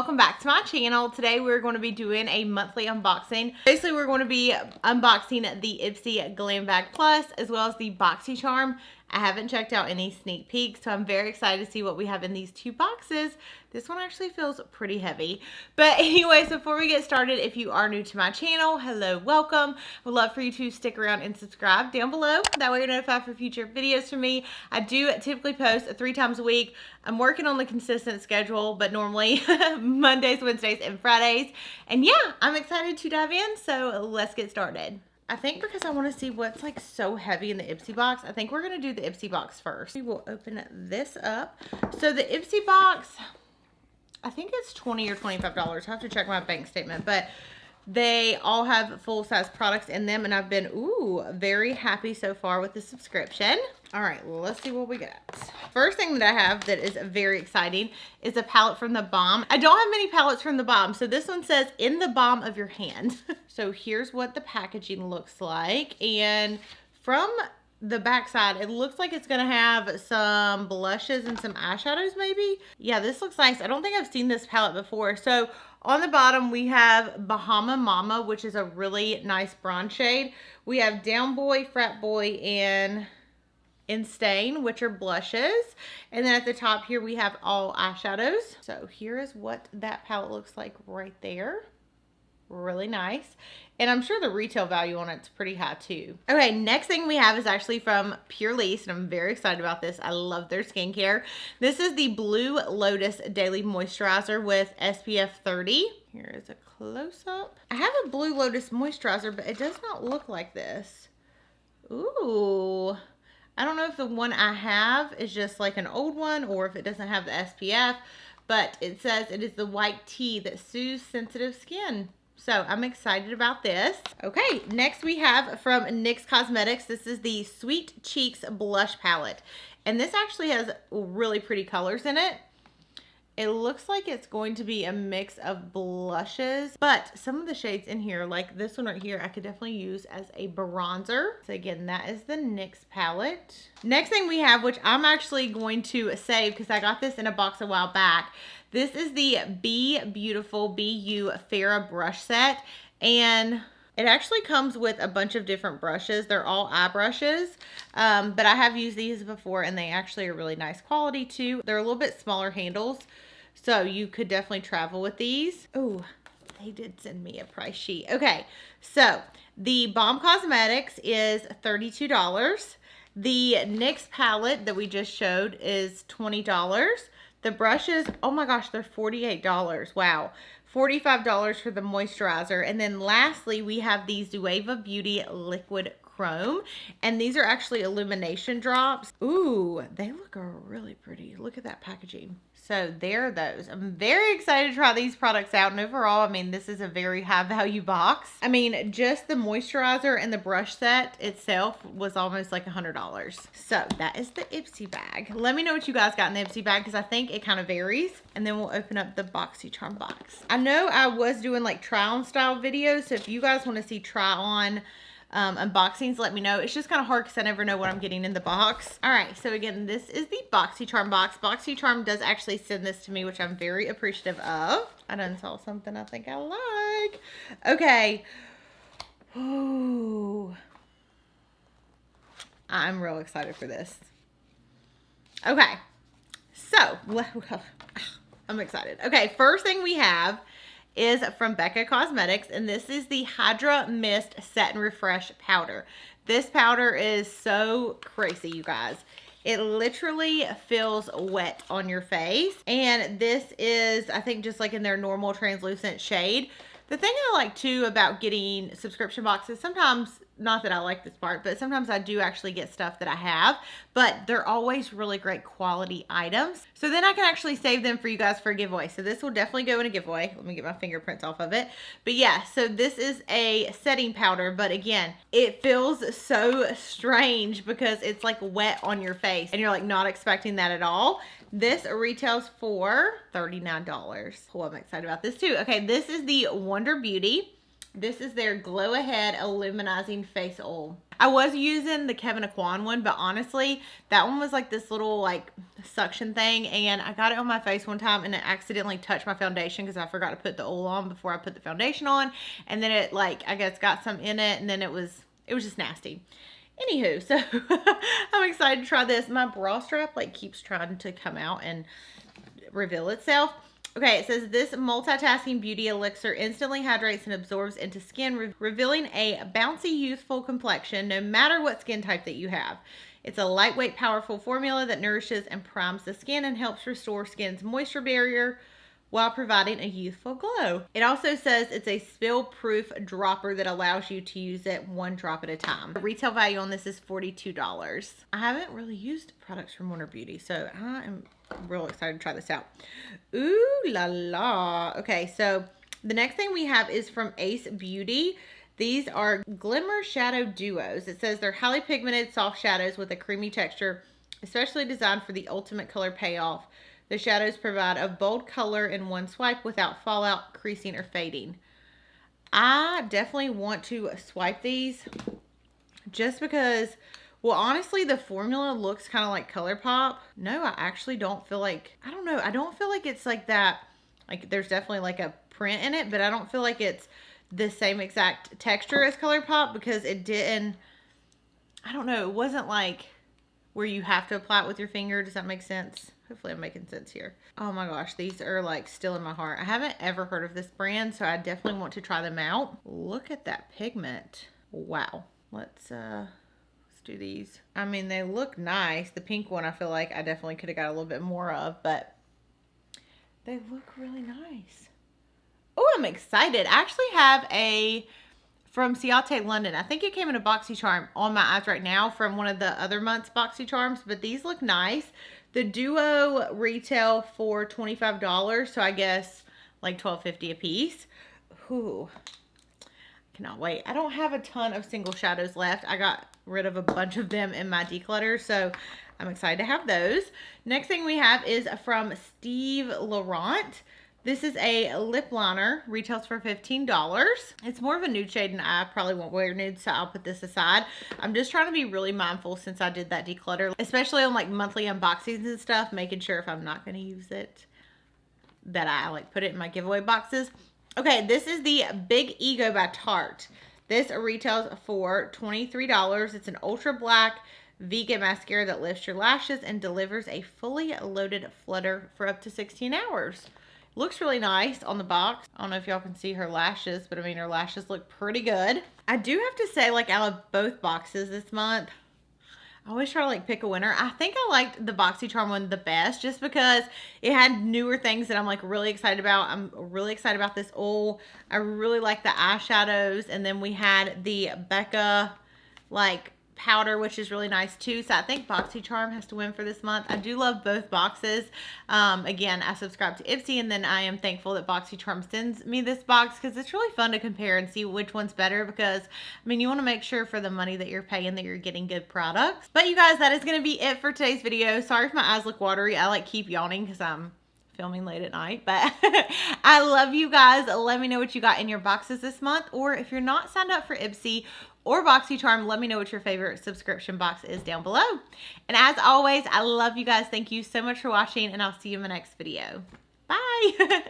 welcome back to my channel. Today we're going to be doing a monthly unboxing. Basically, we're going to be unboxing the Ipsy Glam Bag Plus as well as the Boxycharm. I haven't checked out any sneak peeks, so I'm very excited to see what we have in these two boxes. This one actually feels pretty heavy. But anyways, before we get started, if you are new to my channel, hello, welcome. Would love for you to stick around and subscribe down below. That way you're notified for future videos from me. I do typically post 3 times a week. I'm working on the consistent schedule, but normally Mondays, Wednesdays, and Fridays. And yeah, I'm excited to dive in, so let's get started. I think because I want to see what's like so heavy in the Ipsy box, I think we're going to do the Ipsy box first. We will open this up. So the Ipsy box, I think it's $20 or $25. I have to check my bank statement, but they all have full-size products in them, and I've been, very happy so far with the subscription. All right, well, let's see what we got. First thing that I have that is very exciting is a palette from the Balm. I don't have many palettes from the Balm, so this one says, in the palm of your hand. So here's what the packaging looks like, and from the back side, it looks like it's gonna have some blushes and some eyeshadows maybe. Yeah, this looks nice. I don't think I've seen this palette before. So on the bottom, we have Bahama Mama, which is a really nice bronze shade. We have Down Boy, Frat Boy, and Insane, which are blushes. And then at the top here, we have all eyeshadows. So here is what that palette looks like right there. Really nice. And I'm sure the retail value on it's pretty high too. Okay, next thing we have is actually from Pure Lease, and I'm very excited about this. I love their skincare. This is the Blue Lotus Daily Moisturizer with SPF 30. Here is a close-up. I have a Blue Lotus moisturizer, but it does not look like this. Ooh. I don't know if the one I have is just like an old one or if it doesn't have the SPF, but it says it is the white tea that soothes sensitive skin. So I'm excited about this. Okay, next we have from Nyx Cosmetics. This is the Sweet Cheeks Blush Palette. And this actually has really pretty colors in it. It looks like it's going to be a mix of blushes, but some of the shades in here, like this one right here, I could definitely use as a bronzer. So again, that is the NYX palette. Next thing we have, which I'm actually going to save because I got this in a box a while back. This is the Be Beautiful BU Farrah brush set, and it actually comes with a bunch of different brushes. They're all eye brushes, but I have used these before, and they actually are really nice quality too. They're a little bit smaller handles, so you could definitely travel with these. Oh, they did send me a price sheet. Okay, so the Balm Cosmetics is $32. The NYX palette that we just showed is $20. The brushes, oh my gosh, they're $48. Wow. $45 for the moisturizer. And then lastly, we have the Zoeva Beauty Liquid Chrome. And these are actually Illumination Drops. Ooh, they look really pretty. Look at that packaging. So there are those. I'm very excited to try these products out. And overall, I mean, this is a very high value box. I mean, just the moisturizer and the brush set itself was almost like $100. So that is the Ipsy bag. Let me know what you guys got in the Ipsy bag because I think it kind of varies. And then we'll open up the Boxycharm box. I know I was doing like try on style videos. So if you guys want to see try on unboxings, let me know. It's just kind of hard because I never know what I'm getting in the box. All right, so again, this is the Boxycharm box. Boxycharm does actually send this to me, which I'm very appreciative of. I done saw something I think I like. Okay. Ooh. I'm real excited for this. Okay, so I'm excited. Okay, first thing we have is from Becca Cosmetics, and this is the Hydra Mist Set and Refresh Powder. This powder is so crazy, you guys. It literally feels wet on your face, and this is, I think, just like in their normal translucent shade. The thing I like too about getting subscription boxes, sometimes, not that I like this part, but sometimes I do actually get stuff that I have, but they're always really great quality items. So then I can actually save them for you guys for a giveaway. So this will definitely go in a giveaway. Let me get my fingerprints off of it. But yeah, so this is a setting powder, but again, it feels so strange because it's like wet on your face and you're like not expecting that at all. This retails for $39. Oh, I'm excited about this too. Okay, this is the Wonder Beauty This is their Glow Ahead Illuminizing Face Oil. I was using the Kevin Aquan one, but honestly, that one was like this little like suction thing, and I got it on my face one time and it accidentally touched my foundation because I forgot to put the oil on before I put the foundation on, and then it like, I guess, got some in it, and then it was just nasty. Anywho, so I'm excited to try this. My bra strap like keeps trying to come out and reveal itself. Okay, it says this multitasking beauty elixir instantly hydrates and absorbs into skin, revealing a bouncy, youthful complexion no matter what skin type that you have. It's a lightweight, powerful formula that nourishes and primes the skin and helps restore skin's moisture barrier while providing a youthful glow. It also says it's a spill-proof dropper that allows you to use it one drop at a time. The retail value on this is $42. I haven't really used products from Warner Beauty, so I am real excited to try this out. Ooh la la. Okay, so the next thing we have is from Ace Beauty. These are Glimmer Shadow Duos. It says they're highly pigmented soft shadows with a creamy texture, especially designed for the ultimate color payoff. The shadows provide a bold color in one swipe without fallout, creasing, or fading. I definitely want to swipe these just because, well, honestly, the formula looks kind of like ColourPop. No, I actually don't feel like, I don't know. I don't feel like it's like that. Like, there's definitely like a print in it, but I don't feel like it's the same exact texture as ColourPop because it didn't, I don't know. It wasn't like where you have to apply it with your finger. Does that make sense? Hopefully I'm making sense here. Oh my gosh, these are like still in my heart. I haven't ever heard of this brand, so I definitely want to try them out. Look at that pigment. Wow. Let's do these. I mean, they look nice. The pink one I feel like I definitely could have got a little bit more of, but they look really nice. Oh, I'm excited. I actually have a from Ciate London. I think it came in a Boxycharm on my eyes right now from one of the other month's Boxycharms, but these look nice. The duo retail for $25, so I guess like $12.50 a piece. Ooh, cannot wait. I don't have a ton of single shadows left. I got rid of a bunch of them in my declutter, so I'm excited to have those. Next thing we have is from Steve Laurent. This is a lip liner, retails for $15. It's more of a nude shade and I probably won't wear nude, so I'll put this aside. I'm just trying to be really mindful since I did that declutter, especially on like monthly unboxings and stuff, making sure if I'm not going to use it, that I like put it in my giveaway boxes. Okay, this is the Big Ego by Tarte. This retails for $23. It's an ultra black vegan mascara that lifts your lashes and delivers a fully loaded flutter for up to 16 hours. Looks really nice on the box. I don't know if y'all can see her lashes, but I mean, her lashes look pretty good. I do have to say, like, out of both boxes this month, I always try to like pick a winner. I think I liked the Boxycharm one the best just because it had newer things that I'm like really excited about. I'm really excited about this oil. I really like the eyeshadows. And then we had the Becca like powder, which is really nice too. So I think Boxycharm has to win for this month. I do love both boxes. Again, I subscribe to Ipsy, and then I am thankful that Boxycharm sends me this box because it's really fun to compare and see which one's better because, I mean, you want to make sure for the money that you're paying that you're getting good products. But you guys, that is going to be it for today's video. Sorry if my eyes look watery. I like keep yawning because I'm filming late at night, but I love you guys. Let me know what you got in your boxes this month, or if you're not signed up for Ipsy or Boxycharm, let me know what your favorite subscription box is down below. And as always, I love you guys. Thank you so much for watching, and I'll see you in my next video. Bye.